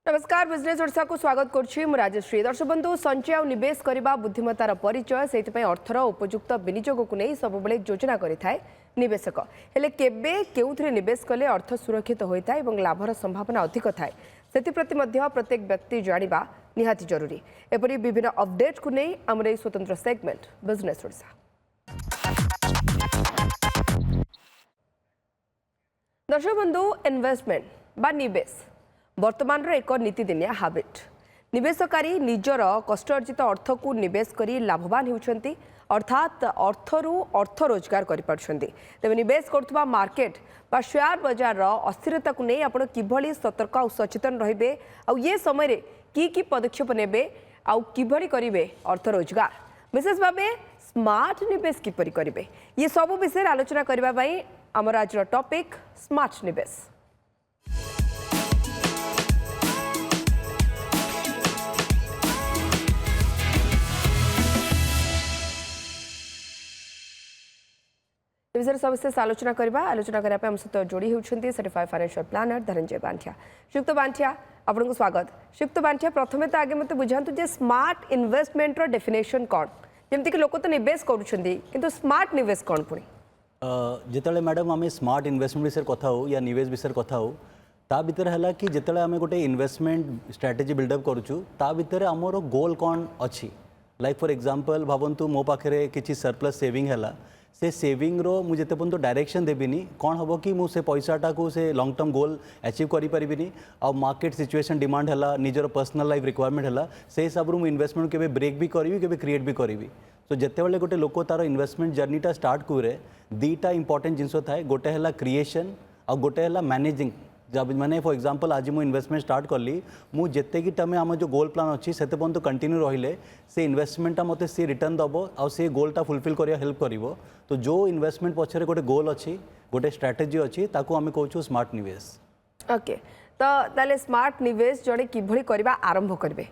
नमस्कार बिजनेस ओडिशा को स्वागत करुच्ची मु राजश्री। दर्शक बंधु संचय और निवेश करने बुद्धिमतार परिचय से अर्थर उपयुक्त विनियोग को नहीं सब योजना करें निवेशक हेले केबे केउथरे निवेश कले अर्थ सुरक्षित होता है लाभर संभावना अधिक थाए से प्रत्येक व्यक्ति जानिबा निहाती जरूरी। एपरी विभिन्न अपडेट को नहीं आमर एक स्वतंत्र सेगमेंट बिजनेस ओडिशा। दर्शक बंधु इन्वेस्टमेंट बा निवेश वर्तमान एक नीतिदिनिया हाबिट। निवेशकारी निजर कष्ट अर्जित अर्थ को निवेश करी लाभवान होती अर्थात अर्थरू अर्थ रोजगार करें। तेज निवेश करुवा मार्केट बा शेयर बजार अस्थिरता को नहीं आप किभली सतर्क और सचेतन रे ये समय की पदक्षेप नेबे आउ किभली करेंगे अर्थ रोजगार विशेष भाव स्मार्ट निवेश किपरि करेंगे ये सब विषय आलोचना करने आमर आज टॉपिक स्मार्ट निवेश। विषय सविशेष आलोचना करने हम सहित जोड़ी होती certified financial planner Dhananjay Banthia. श्रीयुक्त बांठिया आपको स्वागत। श्रीयुक्त बांठिया प्रथमे तो आगे मत बुझातु जे स्मार्ट इन्वेस्टमेंट रो डेफिनेशन कौन जमती कि लोक तो निवेश करूँ स्मार्ट निवेश कौन पुणी जिते मैडम आम स्मार्ट इन्वेस्टमेंट विषय कथा हो या निवेश विषय कथा हो ता भितर है कि जिते आम गोटे इन्वेस्टमेंट स्ट्राटेजी बिल्डअप करूँ ता भितर आमर गोल कौन अच्छी लाइक फॉर एग्जांपल भावतु मो पाखे किसी सरप्लस सेविंग है से सेविंग रो मुझे पर्यटन डायरेक्शन देविनी कौन हम कि मुझे पैसाटा को से लॉन्ग टर्म गोल अचीव करें आ मार्केट सिचुएशन डिमांड है निजर पर्सनल लाइफ रिक्वायरमेंट है से हिसाब से मुझे इन्वेस्टमेंट के ब्रेक भी करी के क्रिएट भी करी। सो जिते बड़े गोटे लोक तार इन्वेस्टमेंट जर्नीटा स्टार्ट करे दीटा इंपोर्टेंट जिनस थाए गोटे है क्रिएशन आ गोटे है मैनेजिंग जब मैंने फॉर एग्जांपल आज मुझे इन्वेस्टमेंट स्टार्ट कली मुझे टाइम आम जो गोल प्लान अच्छी से पर्यटन कंटिन्यू रहिले से इन्वेस्टमेंटा मत सी रिटर्न दब आ से गोलटा फुलफिल करिया हेल्प करिवो। तो जो इन्वेस्टमेंट पछरे गोटे गोल अच्छी गोटे स्ट्राटेजी अच्छी ताको आमे कहूँ स्मार्ट निवेश। ओके तो ताले स्मार्ट निवेश जड़े किभली करबा आरंभ करबे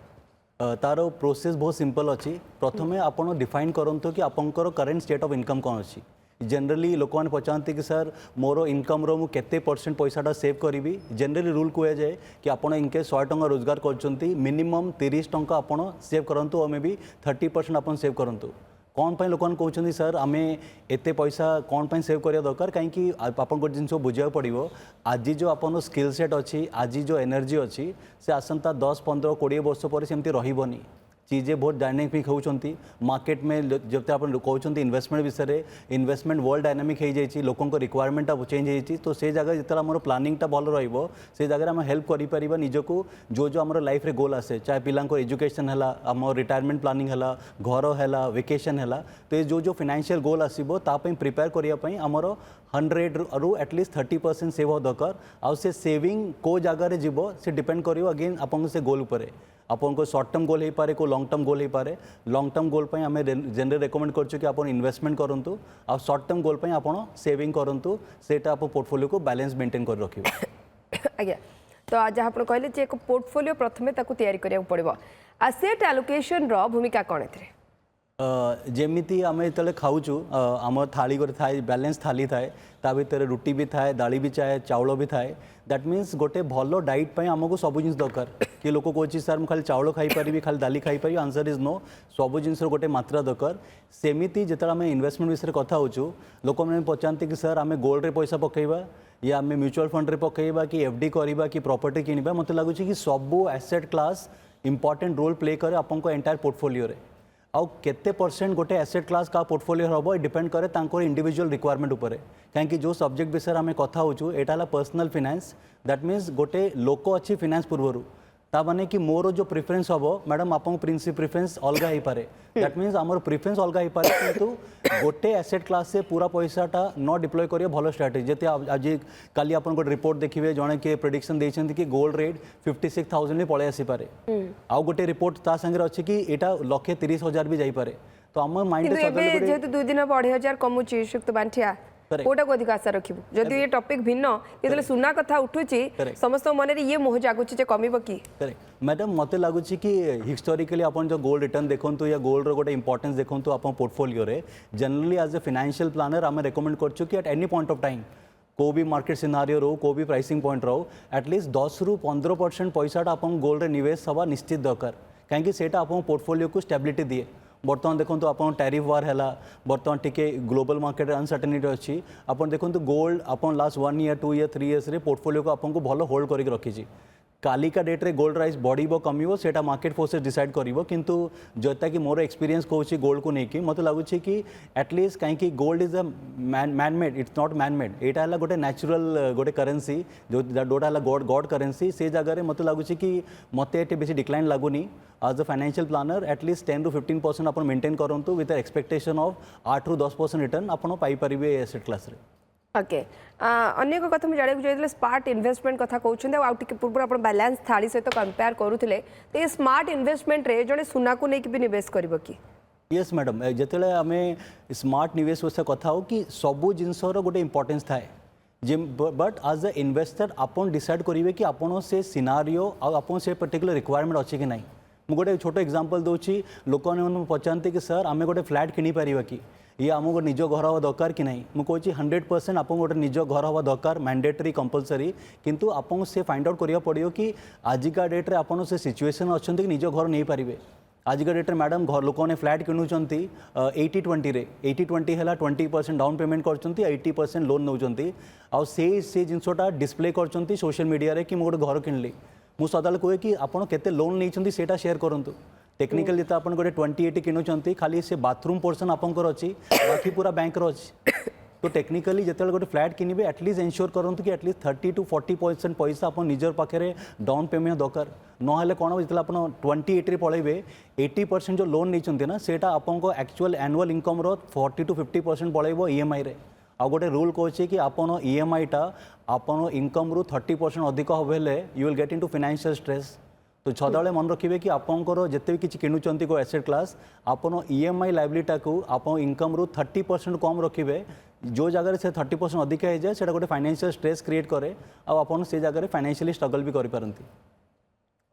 तार प्रोसेस बहुत सिंपल अच्छी। प्रथमे आपण डिफाइन करंतु कि आपनकर करेंट स्टेट ऑफ इनकम कौन अच्छी। जनरली लोक मैंने पचाते कि सर मोर इनकम रो केते परसेंट पैसाटा सेव करी जनरली रूल कह जाए कि आपड़ इनके 100 टंका रोजगार कर मिनिमम 30 टंका आपड़ सेव करंतु और मे भी 30% आप सेव करंतु। कौन पाई लोक कहते सर आम एत पैसा कौन पाई सेव करिया दरकार कहीं आपन गोटे जिन बुझा पड़ो आज जो आपन स्किल सेट अच्छी आज जो एनर्जी अच्छी से आसंता 10 15 20 वर्ष पर सेमती रही चीज़ें बहुत डायनामिक होती मार्केट में जब आप कहते इन्वेस्टमेंट विषय इन्वेस्टमेंट वर्ल्ड डायनामिक हो जाए लोकों रिक्वायरमेंट चेंज होती तो से जगह जितना आम प्लानिंगटा भल रे जगह आम हेल्प कर निजको जो जो आम लाइफ रे गोल आसे चाहे पिला एजुकेशन है आम रिटायरमेंट प्लानिंग है घर है वेकेशन है तो ये जो जो फाइनेंशियल गोल आसो ताप प्रिपेयर करने आमर 100 रु एटलिस्ट 30% सेव हो दरकार आउ से सेविंग को जगार जीव से डिपेंड कर अगेन आपन से गोल उपर आपन को शॉर्ट टर्म गोल हो पारे को लॉन्ग टर्म गोल हो पारे। लॉन्ग टर्म गोल पे आम जनरल रेकमेंड करछु कि आपन इन्वेस्टमेंट करंतु आ शॉर्ट टर्म गोल पे आपन सेविंग करंतु सेटा आप पोर्टफोलियो को बैलेंस मेंटेन कर रखिबो। आज्ञा तो आज आप कहले जे एक पोर्टफोलियो प्रथमे ताकू तैयारी करिया पड़िबो एसेट एलोकेशन रो भूमिका कोन एथरे जेमिति आम जो खाऊँ आम थाली गोटे थाए बैलेंस थाली थाए ता भितर रुटी भी थाए दाली भी चाहे चाउल भी थाए दैट मीन्स गोटे भल डाइट आमको सब जिन दरकार कि लोक कहे सर मुझे खाली चाउल खाई खाली दाली खाई आंसर इज नो सब जिन गोटे मात्रा दरकार। सेमिति जिते आम इन्वेस्टमेंट विषय कथा हो लोक मैंने पचाते कि सर आम गोल्ड रे पैसा पकेबा या आम म्यूचुअल फंड रे पकेबा कि एफडी करवा कि प्रॉपर्टी किनिबा मत लगुच कि सब asset class important role play करे आपन एंटायर पोर्टफोलियो रे आउ केते परसेंट गोटे एसेट क्लास का पोर्टफोलियो हम डिपेंड करे तांकर इंडिविजुअल रिक्वायरमेंट उपरे कहीं जो सब्जेक्ट विषय आम कथा हो एटा पर्सनल फाइनेंस दैट मीन्स गोटे लोक अच्छी फाइनेंस पूर्वर ता माने कि मोर जो प्रिफरेन्स हम मैडम आप प्रिफरेन्स अलग हो पारे दैट मीन्स आमर प्रिफरेन्स अलग हो पारे किंतु गोटे एसेट क्लास से पूरा पैसाटा न डिप्लॉय करिया भलो स्ट्रेटेजी जते आज काली आपन गोटे रिपोर्ट देखिए जने के प्रेडिक्शन देछंती कि गोल्ड रेट 56,000 में पळे आसी पारे आउ गोटे रिपोर्ट ता संगे अछि कि एटा 1,30,000 भी जाई पारे तो आम माइंड जेहेतु 2 दिन 2,500 कमुची शुक्त बांठिया Correct. कोटा को अधिक आशा रखिबु जदि ये टॉपिक भिन्न जेतले सुना कथा उठुची Correct. समस्त मन रे ये मोह जागुची जे कमिबो की करेक्ट मैडम मत लगुच कि हिस्टोरिकली अपन जो गोल्ड रिटर्न देखो या गोल्ड रो गोटे इंपोर्टेंस देखो आप पोर्टफोलियो रे generally as a financial planner आम रेकमेंड करछु कि at any point of time को भी मार्केट सिनारियो रो को भी प्राइसिंग पॉइंट रो एटलिस्ट 10 ରୁ 15% पैसा आपन गोल्ड रे निवेश हवा निश्चित दरकार कहीं सेटा आपन पोर्टफोलियो को स्टेबिलिटी दिए बर्तमान देखो आपन टैरिफ वार है बर्तमान टिके ग्लोबल मार्केट अनसर्टेनिटी अच्छी आपन देखो गोल्ड आपन लास्ट 1 ईयर 2 ईयर 3 इयर्स रे पोर्टफोलियो को आपन को भलो होल्ड करके रखी कालिका डेट रे गोल्ड प्राइस बढ़ो कमिबो सेटा मार्केट फोर्सेस डिसाइड करिवो किंतु जोता कि मोर एक्सपीरियंस कहूँ गोल्ड को लेकिन मत लगुच कि एटलिस्ट कहीं gold is a man made it's not man made यहाँ है गोटे नेचुरल गोटे करेन्सी जोटा है गॉड करेन्सी से जगह मत लगुच कि मत ये बेसी डिक्लाइन लगुनि आज अ फाइनेंशियल प्लानर एटलिस्ट 10 ରୁ 15% आप मेंटेन करूँ विथ एक्सपेक्टेशन ऑफ 8 ରୁ 10% रिटर्न आपड़ पाइपर एसेट क्लास रे ओके अन्य एक कथा मुझे जाना स्मार्ट इन्वेस्टमेंट कथा कहते हैं पूर्व आप बैलेंस थाली सहित कंपेयर करुले तो ये स्मार्ट इन्वेस्टमेंट रे जड़े सुना को लेकिन भी निवेश कर कि यस मैडम जिते आम स्मार्ट निवेश विषय कथा हो कि सबू जिनसर गोटे इंपोर्टेंस थाए जे बट आज ए इन्वेस्टर आपन डिसाइड करेंगे कि आपन से सिनारियो आपन से पर्टिकुलर रिक्वायरमेंट अच्छी कि नहीं मुझे गोटे छोट एग्जांपल दूसरी लोक मैंने पचारती कि सर आम गोटे फ्लैट किनी पारिबा कि ये आमको निज घर हवा दरकार कि नहीं मुझे 100% आप गोटे निज घर हवा दरकार मैंडेटरी कंपलसरी किंतु आपको से फाइंड आउट करिया पड़ियो कि आजिका डेट्रे आपन से सिचुएशन अच्छा कि निज घर नहीं पारे आजिका डेट्रे मैडम घर लोक मैंने फ्लैट किणुंट 80-20 रे 80-20 है 20% डाउन पेमेंट कर 80% लोन नौ से जिनसटा डिस्प्ले कर सोशल मीडिया रे कि मुझे गोटे घर किणली मुझे सदाले कहे कि आपड़ केते लोन नहीं सेटा शेयर करूँ टेक्निकल जिते आप गोटे 20-80 किणुंट खाली से बाथरूम पोर्सन आपंकर अच्छी बाकी पूरा बैंक अच्छी तो टेक्निकली जिते गोटे फ्लैट किनबे एटलिस्ट एनश्योर करूँ कि एटलिस्ट 30 to 40% पैसा आप निजर पाखे डाउन पेमेंट दरकार ना कौन जिते आप 20-80 पलैबे 80% जो लोन नहीं ना सेटा आपको एक्चुअल एनुअल इनकम रो 40 to 50% पलैब ईएमआई रे आ गोटे रूल कहे कि आपन ईएमआई टा आपन इनकम रू 30% अधिक हेले you will get into financial stress तो सदाबले मन रखिए कि आपंकर जिते भी किसी किणुंट को एसेट क्लास आपन ईएमआई लाइबिलिटी को आप इनकम रू 30% कम रखिए जो जगह से 30% अधिक हो जाए गोटे फाइनेंशियल स्ट्रेस क्रिएट करे आपन से जगह फाइनेंशियली स्ट्रगल भी करें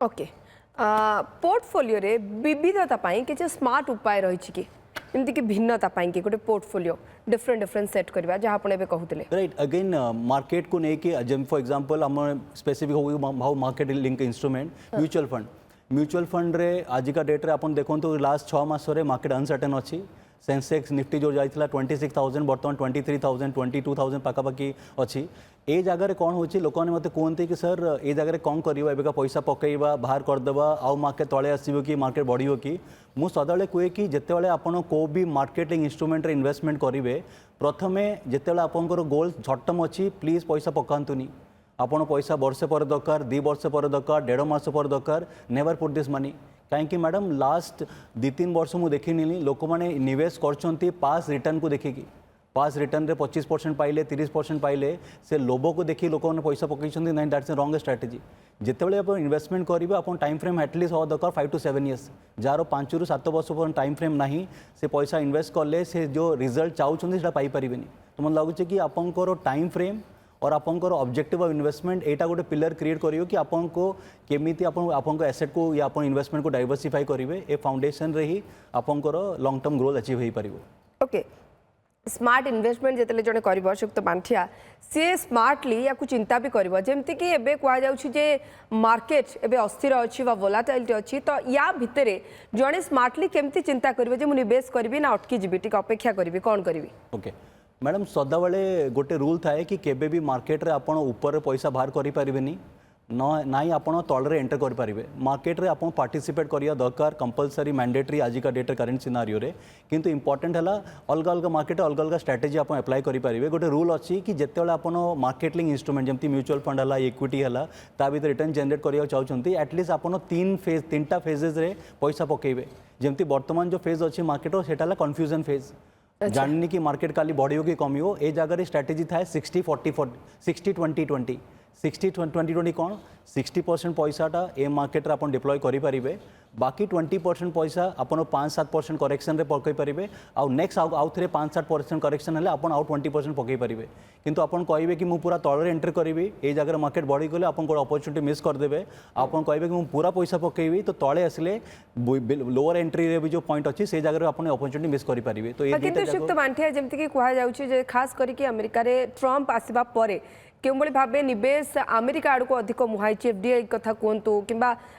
ओके पोर्टफोलियो रे विविधता पाई किसी स्मार्ट उपाय रही कि जमती कि भिन्नता पाई गोटे पोर्टफोलियो डिफरेंट सेट करवा जहाँ आप कहते राइट अगेन मार्केट को लेकिन जब फॉर एग्जांपल आम स्पेसिफिक हो market link instrument mutual fund रे आजिका डेट रे आपन देखो लास्ट 6 मास रे मार्केट अनसर्टेन अच्छी सेंसेक्स निफ्टी जो जाइला 26,000 बर्तमान 23,000 22,000 पाखापाखि अच्छी ए जगह कौन हो लोक मैंने मत कहते कि सर ए जगह कौन करवा एवं पैसा पकईवा बाहर करदेवा आउ मार्केट तले आसो कि मार्केट बढ़ो कि मुझे सदाबले कहे कि जिते आपन को भी मार्केटिंग इंस्ट्रूमेंट रे इन्वेस्टमेंट करेंगे प्रथमे जिते आपंकर गोल शॉर्ट टर्म अच्छी प्लीज पैसा पकातुनी आपन पैसा वर्षे पर दरकार 2 वर्ष पर दरकार 1.5 मास पर दरकार नेवर पुट दिस मनी कहीं मैडम लास्ट 2-3 वर्ष मुझे देखनी लोक मैंने निवेश कर पास रिटर्न को देखिकी पास रिटर्न रे 25% पाइले 30% पाइले से लोभ को देखिए लोक मैंने पैसा पकई ना दैट्स ए रॉन्ग स्ट्रैटेजी जितेबाला आप इन्वेस्टमेंट करेंगे आप टाइम फ्रेम एटलिस्ट हवा दरकार 5 to 7 years जार 5 ରୁ 7 वर्ष पर टाइम फ्रेम ना से पैसा इन्वेस्ट कले से जो रिजल्ट चाहते पाइपर तो मतलब लगुच कि आपंकर टाइम फ्रेम और आपंकर ऑब्जेक्टिव ऑफ इन्वेस्टमेंट एटा गोटे पिलर क्रिएट करियो कि आपको केमिति आपन एसेट को या आपन इन्वेस्टमेंट को डाइवर्सिफाई करेंगे ए फाउंडेशन रे ही आपंकर लॉन्ग टर्म ग्रोथ अचीव हो पारिबो ओके स्मार्ट इन्वेस्टमेंट जिते जड़े कर श्रीयुक्त बांठिया सी स्मार्टली या चिंता भी कर जमती कि एबे कहुचे मार्केट एबे अस्थिर अच्छी वोलाटिलिटी अच्छी तो या भितर जड़े स्मार्टली केमती चिंता करेंगे मुझे निवेश करी ना अटकी जी टी अपेक्षा करी कौन करी ओके मैडम सदाबले गोटे रूल थाए कि केबे भी मार्केट रे आपण ऊपर पैसा बाहर करि परिबेनी ना ही आपण तलरे एंटर कर पारिबे मार्केट रे आपण पार्टिसिपेट करिया दरकार कंपलसरी मैंडेटरी आजिका डेट करेंट सिनारियो रे किंतु इंपोर्टेंट है अलग अलग मार्केट अलग अलग स्ट्रैटेजी आप अप्लाई करि परिबे गोटे रूल अच्छी कि जितेबाला आपण मार्केट लिंक इंस्ट्रूमेंट जमती म्यूचुअल फंड है इक्विटी है ता भीतर रिटर्न जनरेट करिया चाहते एटलिस्ट आपण 3 फेजेस रे पैसा पकेबे जमती वर्तमान जो फेज अच्छी मार्केट सेटा कन्फ्यूजन फेज जाननी कि मार्केट काली बढ़ियो कि कमियो ए जगह स्ट्रैटेजी था 60-40 60-20-20 60-20-20 कौन 60% पैसाटा ए मार्केट रे आपण डिप्लॉय करि परिबे बाकी 20% पैसा आपन 5-7% करेक्शन रे पकई पारिबे आ नेक्स्ट आउ थे 5-7% करेक्शन हेले आपन आउ 20% पकई पारिबे किंतु आपन कहबे कि मु पूरा तळरे एंट्री करिवि ए जगह मार्केट बढ़ी गले आपन को अपॉर्चुनिटी मिस कर देबे आपन कहबे कि मु पूरा पैसा पकेबी तो तळे आसले लोअर एंट्री रे भी जो पॉइंट अछि से जगह आपन अपॉर्चुनिटी मिस करि पारिबे तो ए किंतु सुक्त मांठिया जेमति कि कुहा जाउछि जे खास करी कि अमेरिका रे ट्रम्प आसीबा परे केउबली भाबे निवेश अमेरिका आड़ को अधिक मुहाई एफडीआई कथा कहतु कि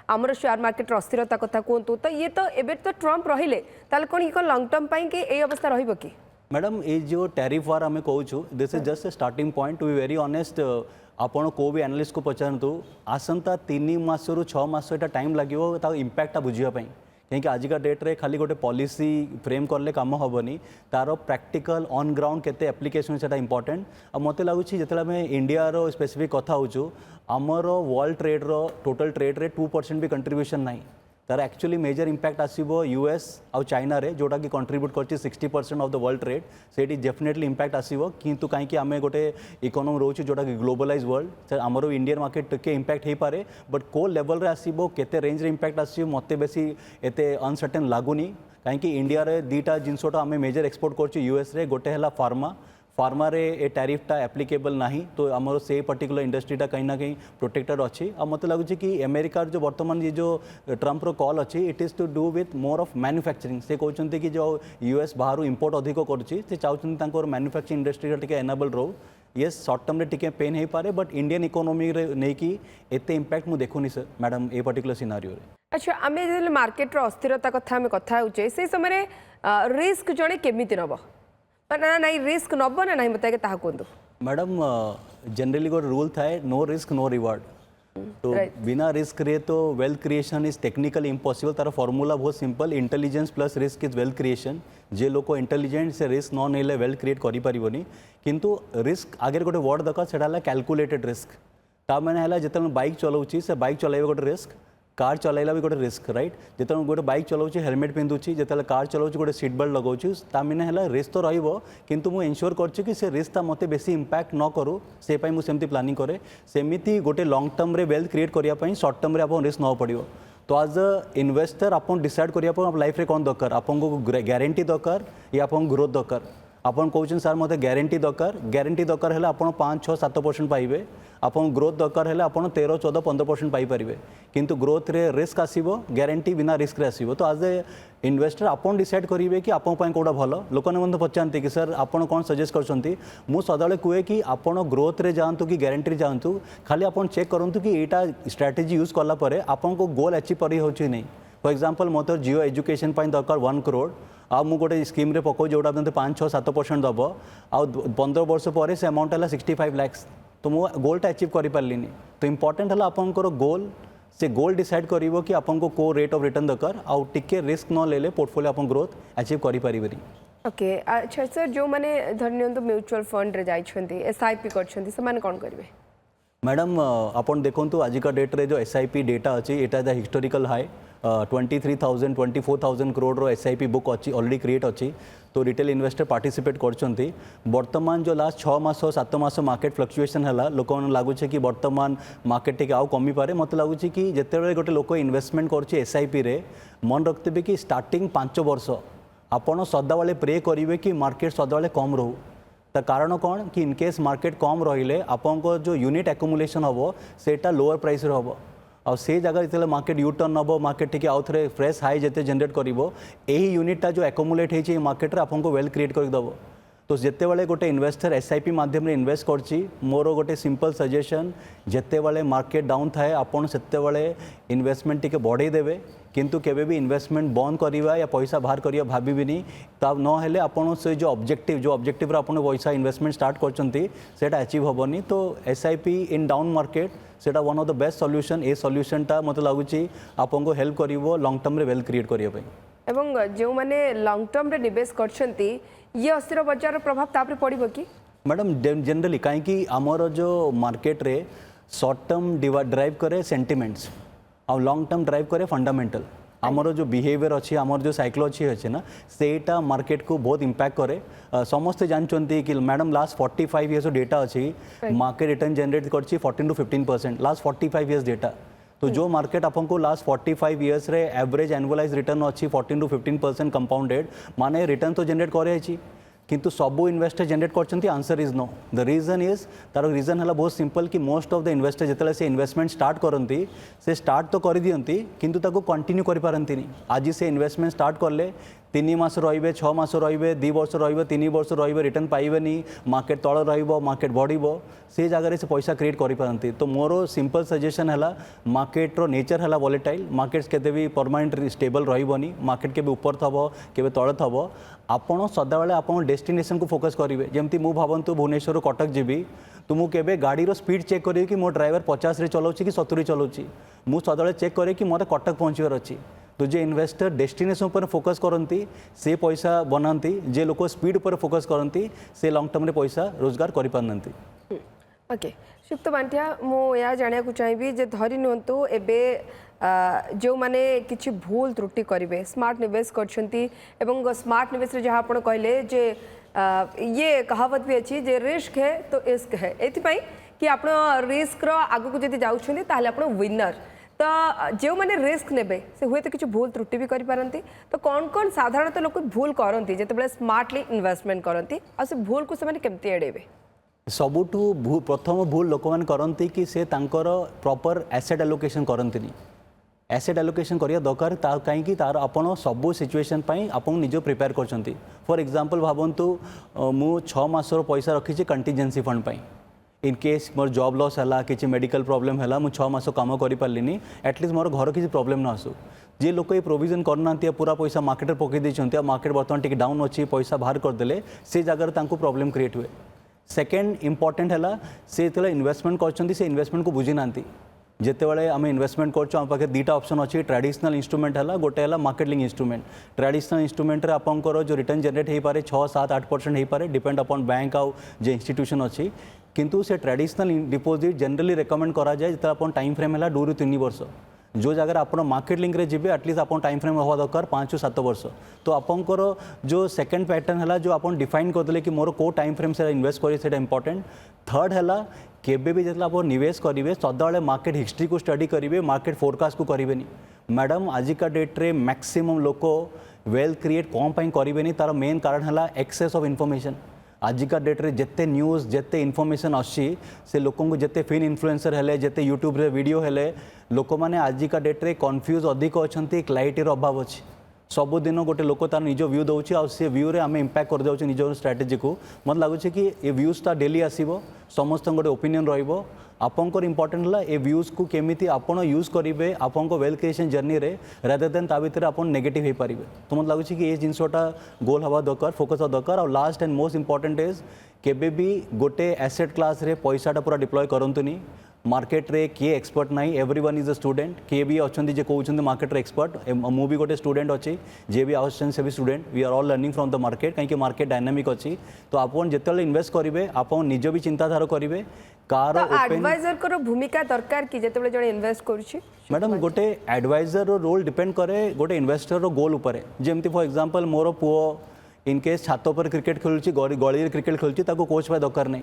आमर शेयर मार्केट अस्थिरता कथा कहतु तो ये तो एबे तो ट्रम्प रहिले ताल कोन इको लॉन्ग टर्म पई कि ए अवस्था रहिबो कि मैडम ये जो टैरिफ वार आम कहूँ this is just a starting point to be very honest आपण को भी एनालिस्ट को पचारतु आसंता 3 मासरू 6 मास एटा टाइम लगे इम्पैक्टा बुझापी कहीं आजिका डेट रे खाली गोटे पॉलिसी फ्रेम करले काम हेनी तार प्रैक्टिकल ऑन ग्राउंड केते एप्लिकेशन से इंपोर्टेंट आ मत लगुच जो आम इंडिया रो स्पेसिफिक कथा हो आमर वर्ल्ड ट्रेड रो टोटल ट्रेड रे 2% भी कंट्रीब्यूशन नहीं तार एक्चुअली मेजर इंपैक्ट आसीबो यूएस आउ चाइना रे जोटा कि कंट्रीब्यूट करछि 60% ऑफ द वर्ल्ड ट्रेड सेठी डेफिनेटली इंपैक्ट आसीबो किंतु काईकि आमे गोटे इकोनॉमी रोची जोटा कि ग्लोबलाइज वर्ल्ड आमरो इंडियन मार्केट टिके इंपैक्ट हे पारे बट को लेवल रे आसीबो केते रेंज रे इंपैक्ट आसीबो मते बेसी एते अनसर्टेन लागुनी काईकि इंडिया रे दीटा जिनसोटा आमे मेजर एक्सपोर्ट करछि यूएस रे गोटे हला फार्मा रे ए टैरिफटा एप्लिकेबल नहीं तो आमर से पर्टिकुलर इंडस्ट्रीटा कहीं ना कहीं प्रोटेक्टेड अच्छी आ मत लगुच कि अमेरिकार जो वर्तमान ये जो ट्रम्प रो कॉल अच्छी it is to do with more of manufacturing से कहते कि जो यूएस बाहर इंपोर्ट अधिक करुच्ची से चाहते मैन्युफैक्चरिंग इंडस्ट्री टिके एनेबल रो येस सर्ट टर्म टिके पेन हो पारे बट इंडियन इकोनॉमी रे नहीं कि एते इंपैक्ट मु देखुनी सर मैडम ए पर्टिकुलर सिनारियो रे अच्छा आमे जे मार्केट रो अस्थिरता कथा आमे कथा होचे से समय रिस्क जणे केमिति नबो ना नहीं रिस्क नब ना नहीं बताए ताहा कहतु मैडम जनरली गोटे रूल थाए नो रिस्क नो रिवार्ड तो बिना रिस्क रे तो wealth creation is technically impossible तार फॉर्मूला बहुत simple intelligence plus risk is wealth creation जे लोक इंटेलिजेंट से रिस्क न नहीं वेल्थ क्रिएट करि परिबोनी किंतु रिस्क आगे गोटे वर्ड दरकार सेटा कैलकुलेटेड रिस्क ता माने हला जेतन बाइक चलाउची से बाइक चलाइबे गोटे रिस्क कार चलाइला भी गोटे रिस्क राइट जिते गोटे बाइक चलाऊँ हेलमेट पिंधुची जिते कार चलाऊँ गोटे सीट बेल्ट लगाऊँ ताने है रिस्क तो रही किंतु मुझे इनश्योर करछि कि से रिस्कटा मते बेसी इंपैक्ट न करू से पाई मुझे सेमती प्लानिंग करे सेमिति गोटे लॉन्ग टर्म रे वेल्थ क्रिएट करने शॉर्ट टर्म रे आपन रिस्क न पड़ो तो आज अ इन्वेस्टर आपन डिसाइड करिया लाइफ रे कौन दरकार आपको ग्यारंटी दरकार या आपन ग्रोथ दरकार आपन कहउछन सर मते ग्यारंटी दरकार है आपन 5-6-7% पाइबे आपन ग्रोथ दरकार है आपन 13-14-15% पाई परिबे किंतु ग्रोथ रे रिस्क आसीबो ग्यारंटी बिना रिस्क रे आसीबो तो आज ए इन्वेस्टर आपन डिसाइड करिवे कि आपन पय कोडा भलो लोकने मन पचानते कि सर आपन कोन सजेस्ट करछंती मु सदाळे कुए कि आपन ग्रोथ रे जानतु कि ग्यारंटी रे जानतु खाली आपन चेक करंतु कि एटा स्ट्रेटजी यूज करला परे आपन को गोल अचीव करि होछि नै for example more Jio education पय दरकार 1 करोड़ आ मु गोटे स्कीम रे पको जोड़ा मते 5-6-7% दबो आ 15 वर्ष पर से अमाउंट है 65 लाख तो मु गोलटा अचीव करि पारलिनी तो इंपोर्टेंट है आपनकर गोल से गोल डिसाइड करिवो कि आपन को रेट ऑफ रिटर्न दरकार आ टिके रिस्क न लेले पोर्टफोलियो आपन ग्रोथ अचीव करि परिबेनी ओके अच्छा सर जो माने धन्यंत म्यूचुअल फंड रे जाइछंती एसआईपी करछंती से माने कोन करबे मैडम आपन देखंतु आजिका डेट रे जो एसआईपी डेटा अछि एटा द हिस्टोरिकल हाई 23,000-24,000 करोड़ रो एसआईपी बुक अच्छी ऑलरेडी क्रिएट अच्छी तो रिटेल इन्वेस्टर पार्टिसिपेट करछंती वर्तमान जो लास्ट 6 मास 7 मास मार्केट फ्लक्चुएशन है लोक लगुच कि वर्तमान मार्केट टिके आउ कमी पारे मत लगुच कि जिते गोटे लोक इन्वेस्टमेंट कर एसआईपी रे मन रखते कि स्टार्टिंग 5 वर्ष आपड़ सदाबले प्रे करेंगे कि मार्केट सदाबले कम रहू ता कारण कौन कि इनकेस मार्केट कम रहिले आपन जो यूनिट एक्युमुलेशन हम सेटा लोअर प्राइस रे हम आ से जगह जो मार्केट यू टर्न हम मार्केट टी आउ थे फ्रेश हाई जिते जनरेट कर यही यूनिटा जो एक्युमुलेट होती मार्केट रे आपको वेल्थ क्रिएट करदेव तो जिते बड़े गोटे इन्वेस्टर एसआईपी माध्यम रे इन्वेस्ट करछि मोर गोटे सिंपल सजेशन जिते बड़े मार्केट डाउन थाए आपन सेते बड़े इन्वेस्टमेंट टिके बढ़ाई देवे किंतु केबे भी इन्वेस्टमेंट बंद करवा या पैसा बाहर करिया भाबिबिनी तब न हेले आपन से जो ऑब्जेक्टिव रे आपन पैसा इन्वेस्टमेंट स्टार्ट करछंती सेटा अचीव होबनी तो एसआईपी इन डाउन मार्केट सेटा one of the best solution ए सॉल्यूशनटा मते लागुची आपन को हेल्प करिवो लॉन्ग टर्म रे वेल्थ क्रिएट करिया पई एवं जो माने लॉन्ग टर्म रे निवेश करछंती ये अस्थिर बाजार प्रभाव तापरे पड़िबो कि मैडम जनरली कहीं आमर जो मार्केट रे शॉर्ट टर्म ड्राइव करे सेंटिमेंट्स आ लॉन्ग टर्म ड्राइव करे फंडामेंटल आमर जो बिहेवियर अच्छी आमर जो साइकोलॉजी अच्छे ना सेटा मार्केट को बहुत इंपैक्ट करे समस्ते जानते कि मैडम लास्ट 45 इयर्स डेटा अच्छी मार्केट रिटर्न जनरेट कर 14 to 15% लास्ट 45 इयर्स डेटा तो जो मार्केट आपको लास्ट 45 इयर्स रे एवरेज एनुअलाइज रिटर्न अच्छी 14 to 15% कंपाउंडेड माने रिटर्न तो जनरेट करे किंतु सबू इन्वेस्टर जनरेट करछंती answer is no the reason is तार रीजन है बहुत सिंपल कि मोस्ट ऑफ द इन्वेस्टर जिते से इन्वेस्टमेंट स्टार्ट करती से स्टार्ट तो कर दियंती किंतु ताको कंटिन्यू करि पारंती आज से इन्वेस्टमेंट स्टार्ट करले 3 मास रे 6 मास रे 2 वर्ष रे 3 वर्ष रे रिटर्न पाइबेनी मार्केट तल रहिबो मार्केट बढ़िबो से जगह से पैसा क्रिएट करि पारंती तो मोर सिंपल सजेशन है मार्केट रो नेचर है वॉलेटाइल मार्केट केते भी परमानेंट स्टेबल रहिबोनी मार्केट के भी ऊपर थबो के तले थबो आपण सदाबेले आपण डेस्टिनेशन को फोकस करेंगे जमती मु भावतु भुवनेश्वर कटक जीवी तो मुझे गाड़ी स्पीड चेक करी कि मो ड्राइवर 50 रे चलाऊँ कि 70 चलाऊँ मु सदाबेले चेक करे कि मत कटक पहुँचवर अच्छी तो जे इन्वेस्टर डेस्टिनेशन पर फोकस करती से पैसा बनाती जे लोक स्पीड पर फोकस करती से लॉन्ग टर्म रे पैसा रोजगार कर पारती ओके सुप्त बांटिया मुझे जाना चाहिए जे धरी नियंतु एबे जो माने किछि भूल त्रुटि करेंगे स्मार्ट निवेश करछंती एवं स्मार्ट निवेश रे जहाँ आप कहले जे ये कहावत भी अच्छी जे रिस्क है तो इश्क है एथिपाई कि आप रिस्क रो आगु को जदि जाउछंती ताहले आप विनर तो जो मैंने रिस्क नेबे से हुए तो किसी भूल त्रुटि भी करि पारंती तो कौन कौन साधारणतः लोक भूल करती जिते स्मार्टली इन्वेस्टमेंट करती आ से भूल को से केमती एड़ेबे सबुठू प्रथम भूल लोक मैंने करती कि से तांकर प्रॉपर एसेट एलोकेशन करंतिनी एसेट एलोकेशन करिया दरकार कहीं तार आपण सबू सिचुएशन आपन निज प्रिपेयर करछंती फॉर एग्जांपल भावंतु मु 6 मासर पैसा रखी कंटीजेंसी फंड पाई इन केस मोर जॉब लॉस है कि मेडिकल प्रॉब्लम है मु 6 मास काम कर पार्ली एटलिस्ट मोर घर किसी प्रॉब्लम न आसू जे लोक ये प्रोविजन करना पूरा पैसा मार्केट पकई देते मार्केट बर्तमान टिके डाउन अच्छी पैसा बाहर करदे से जगह प्रॉब्लम क्रिएट हुए सेकेंड इंपोर्टेंट है से जो इन्वेस्टमेंट कर इन्वेस्टमेंट को बुझी ना जितेबाला आम इन्वेस्टमेंट कर पाखे दुटा ऑप्शन अच्छी ट्रेडिशनल इंस्ट्रूमेंट है गोटे है market link instrument traditional instrument रे आपंकर जो रिटर्न जनरेट हो पारे 6-7-8% हो पारे डिपेंड अपॉन बैंक आउ जो इंस्टीट्यूशन अच्छी किंतु से ट्रेडिशनल डिपोजिट जनरली रेकमेंड करा जाए जिते आप टाइम फ्रेम है 2 ରୁ 3 वर्ष जो जगह आप मार्केट लिंक रे जीवे एटलिस्ट आप टाइम फ्रेम हवा दरकार 5 ରୁ 7 वर्ष तो आपंकर जो सेकेंड पैटर्न है जो आप डिफाइन करदे कि मोर को टाइम फ्रेम से इन्वेस्ट करें इंपोर्टेंट थर्ड है केबे भी जिते आप निवेश करेंगे सदाबले मार्केट हिस्ट्री को स्टडी करेंगे मार्केट फोरकास्ट को करेंगे मैडम आजिका डेट्रे मैक्सिमम लोक वेल्थ क्रिएट कौन पाई करेंगे तार मेन कारण है एक्सेस ऑफ इनफॉरमेशन आजिका डेट्रे जिते न्यूज़ जिते इनफॉरमेशन आसी से लोक जिते फिन इन्फ्लुएंसर हेले जिते यूट्यूब रे वीडियो हेले लोक मैंने आजिका डेट्रे कन्फ्यूज अधिक अच्छा क्लैरिटीर अभाव अच्छी सबुदिन गोटे लोक तार निज व्यू दौर आ व्यू रे आम इंपैक्ट कर दे निज स्ट्राटेजी को मत लगुच कि ये व्यूजटा डेली आसो समस्त गोटे ओपिनियन रपर इंपोर्टेंट है ये व्यूज को केमी आप यूज करेंगे आपको वेल्थ क्रिएशन जर्नी रे रादर देन ता भीतर आप नेगेटिव हो पारे तो मत लगुच कि ये जिनसटा गोल हवा दरकार फोकस हवा दरकार और last and most important is केबे भी गोटे एसेट क्लास रे पैसाटा पूरा डिप्लॉय करंतुनी मार्केट रे किए एक्सपर्ट ना एवरीवन इज अ स्टूडेंट किए भी अच्छा जे कहते मार्केट रे एक्सपर्ट मु भी गोटे स्टूडेंट अच्छी जे भी आसन से भी student we are all learning from the market कहीं मार्केट डायनामिक अच्छी तो आप जिते इन्वेस्ट करेंगे आप निज भी चिंताधारा करेंगे कार एडवाइजर को भूमिका दरकार कि जेते जड़े इन्वेस्ट करुछि मैडम गोटे एडवाइजर रो रोल डिपेंड करे गोटे इन्वेस्टर रो गोल उपरे जेमती फॉर एग्जांपल मोर पुओ इनकेस छात पर क्रिकेट खेलुछि गली क्रिकेट खेलुछि ताको कोच पाए दरकार नहीं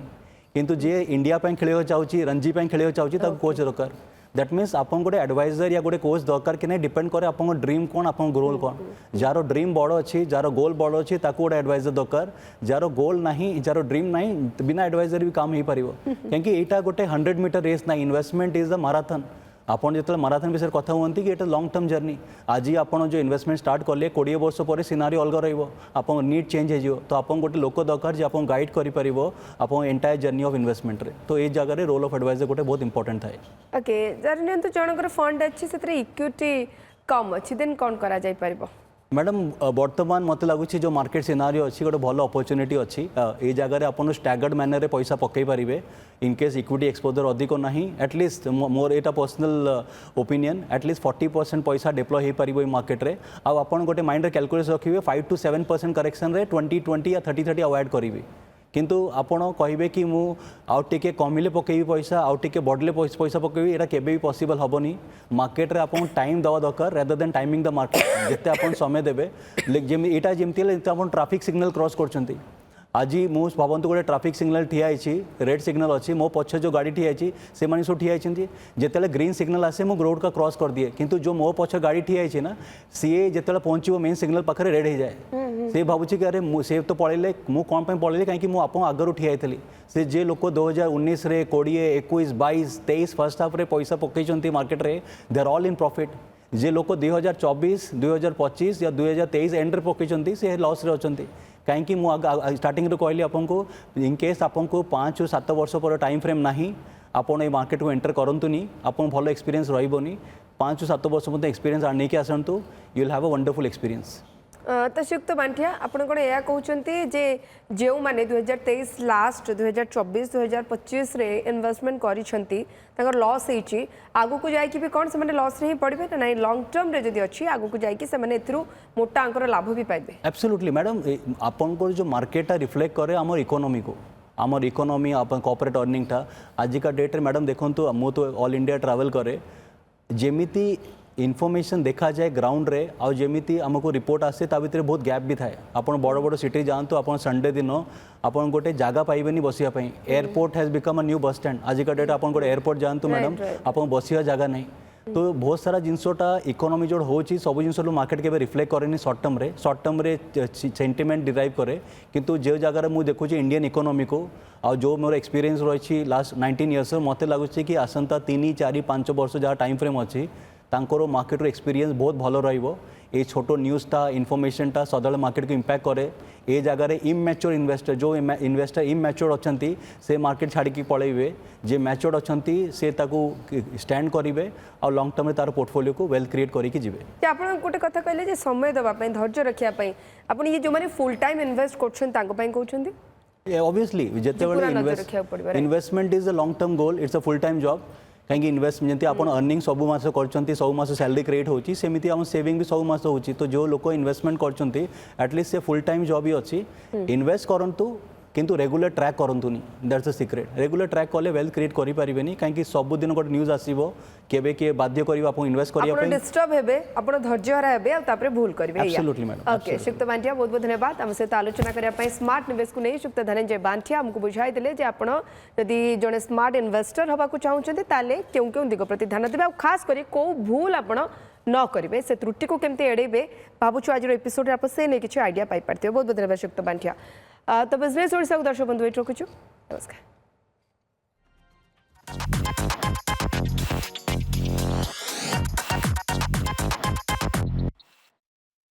किंतु जे इंडिया खेल चाहूँ रणजी खेल चाहूँ कोच दरकार दैट मीन्स आप गोटे एडवाइजर या गोटे कोच दरकार कि नहीं डिपेंड करे आप ड्रीम कौन आप गोल कौन जार ड्रीम बड़ अच्छी जार गोल बड़ अच्छी गोटे एडवाइजर दरकार जार गोल ना जार ड्रीम ना बिना एडवाइजर भी काम हो पार कहीं यहाँ गोटे 100 मीटर रेस ना इन्वेस्टमेंट इज द माराथन आपन जो माराथन विषय कथा हुआ कि लॉन्ग टर्म जर्नी आज आप जो इन्वेस्टमेंट स्टार्ट कले 20 वर्ष पर सिनारी अलग रहा नीड चेंज हो तो आप गोटे लोक दरकार जो आप गाइड कर एंटायर जर्नी ऑफ इन्वेस्टमेंट रे तो ये जगह रोल ऑफ एडवाइजर गोटे बहुत इंपोर्टेंट थाए ओके जर जनकर फंड अच्छी से इक्विटी कम अच्छी देन कौन करा जाय परिबो मैडम बर्तमान मत लगुच जो मार्केट सिनारी अच्छी गोटे भल अपॉर्चुनिटी अच्छी ये जगह आप स्टैगर्ड मैनर रे पैसा पकई पारे इनकेस इक्विटी एक्सपोजर अधिक ना एटलिस्ट मोर एटा पर्सनल ओपिनियन एटलिस्ट 40% पैसा डिप्लॉय हो पार मार्केट रे आप गोटे माइंड रे कैलकुलेट रखिए 5 to 7% करेक्शन रे 20-20 या 30-30 अवॉइड करेंगे किंतु आपण कहे कि मु आउ टिके कमिले पकेबी पैसा आउ टिके बढ़ले पैसा पकेबी एटा केबे भी पॉसिबल हबनी मार्केट रे आपण टाइम दवा दरकार rather than timing the market जिते आपण समय देबे एटा जेमती आपण ट्रैफिक सिग्नल क्रॉस करछंती आज मु भावतु गोटे ट्राफिक सिग्नल ठिया रेड सिग्नल अच्छी मो पक्ष जो गाड़ी ठिया से मैंने सब ठिया जिते ग्रीन सिग्नल आसे मु रोड का क्रॉस कर दिए किंतु जो मो पक्ष गाड़ी ठिया ना सी जो पहुँचो मेन सिग्नल पाखे रेड हो जाए से भावुँ कि अरे से तो पड़े मु कौन पड़े कहीं आप आगर ठिया से जे लोक 2019 रे 20 21 22 23 फर्स्ट हाफ रे पैसा पकई मार्केट रे they are all in profit जे लोक 2024 2025 या 2023 एंड रे पकई से लॉस रे अच्छा कहीं मुझे स्टार्टिंग कहली आपको इन केस आपको 5 से 7 वर्ष पर टाइम फ्रेम ना आपड़ ये मार्केट को एंटर करूँ आप भल एक्सपीरियंस रही 5 से 7 वर्ष मत एक्सपीरियंस आने की आसतु you will have a wonderful experience. तो श्रीयुक्त बांठिया आपण कौन यह कहते जे जो मैंने 2023 लास्ट 2024 2025 रे इन्वेस्टमेंट कर लॉस होती आगु को जाकि भी कौन से लॉस रे ही पड़े ना नहीं लॉन्ग टर्म रे जदि अच्छी आगु को जाकि से मोटा अंकर लाभ भी पाइबे। एब्सोल्युटली मैडम आपन जो मार्केट रिफ्लेक्ट करे आमर इकोनॉमी को आमर इकोनॉमी कॉर्पोरेट अर्निंग टा आजिका डेट रे मैडम देखो मु तो ऑल इंडिया ट्रैवल करे जेमिति इनफॉरमेशन देखा जाए ग्राउंड रे आउ जेमिति आमको रिपोर्ट आसे ता भितर बहुत गैप भी थाए आपन बड़ बड़ सिटी जातु आप संडे दिन आपन गोटे जगह पाइबेनी बसिया पई airport has become a new bus stand आजिका डेट आपन गोटे एयरपोर्ट जातु मैडम आपन बसिया जगह नहीं तो बहुत सारा जिनसटा इकोनॉमी जो होची सब जिनस मार्केट के रिफ्लेक्ट करे सर्ट टर्म रे सेंटिमेंट डिराइव करे किंतु जो जगह मुझे देखुची इंडियन इकोनॉमी को आ जो मोर एक्सपीरियंस रही लास्ट 19 इयर्स मत लगुच कि आसंता 3 4 5 वर्ष जहाँ टाइम फ्रेम अच्छी तांकर मार्केट एक्सपीरियंस बहुत भल रहिबो ये छोटो न्यूज़टा इनफॉरमेशनटा सदा मार्केट को इंपैक्ट करे ये जगह इमैच्योर इन्वेस्टर जो इन्वेस्टर इमैच्योर अच्छी से मार्केट छाड़ी पलैबे जे मैच्योर अच्छी से स्टैंड करेंगे और लॉन्ग टर्म तार पोर्टफोलियो को वेल क्रिएट करके जिवे। आप गोटे कथा कहले समय देवाई धैर्य रखापी आप ये जो मैंने फुल टाइम इन्वेस्ट कर ऑब्वियसली जिते investment is a long term goal it's a full time job कहीं इन्वेस्टमेंट जमी आप अर्निंग सब मास कर सब मास सैलरी क्रिएट होती सेमती आम सेविंग भी सब मास होची तो जो लोग इन्वेस्टमेंट करछंती एटलिस्ट से फुल टाइम जॉब ही अच्छी इन्वेस्ट करंतु किंतु रेगुलर ट्रैक करंतुनी that's a secret regular track कले वेल्थ क्रिएट करि परिबेनी कहीं सब दिन गोटे न्यूज आसीबो केबे के बाध्य करिबा आपन इन्वेस्ट करिया आपण डिस्टर्ब हेबे आपण धैर्य हरा हेबे आ तापरे भूल करिवे एब्सोल्युटली मैडम ओके श्रीयुक्त बांटिया बहुत बहुत धन्यवाद हम सहित आलोचना करिया पई स्मार्ट निवेश को नहीं श्रीयुक्त धनंजय बांटिया हमको बुझाई देले जे आपण यदि जने स्मार्ट इन्वेस्टर हबा को चाहउछन्ते ताले केउ केउ दिग प्रति ध्यान देबे आ खास करी को भूल आपण न करेंगे से त्रुटि को केमती एड़ेबे भावुँ आज एपिसोड आप से नहीं किसी आइडिया पाई पार्थे बहुत बहुत धन्यवाद श्रीयुक्त बांटिया तो बिजनेस ओडिशा को दर्शक बंधु रखुछु नमस्कार।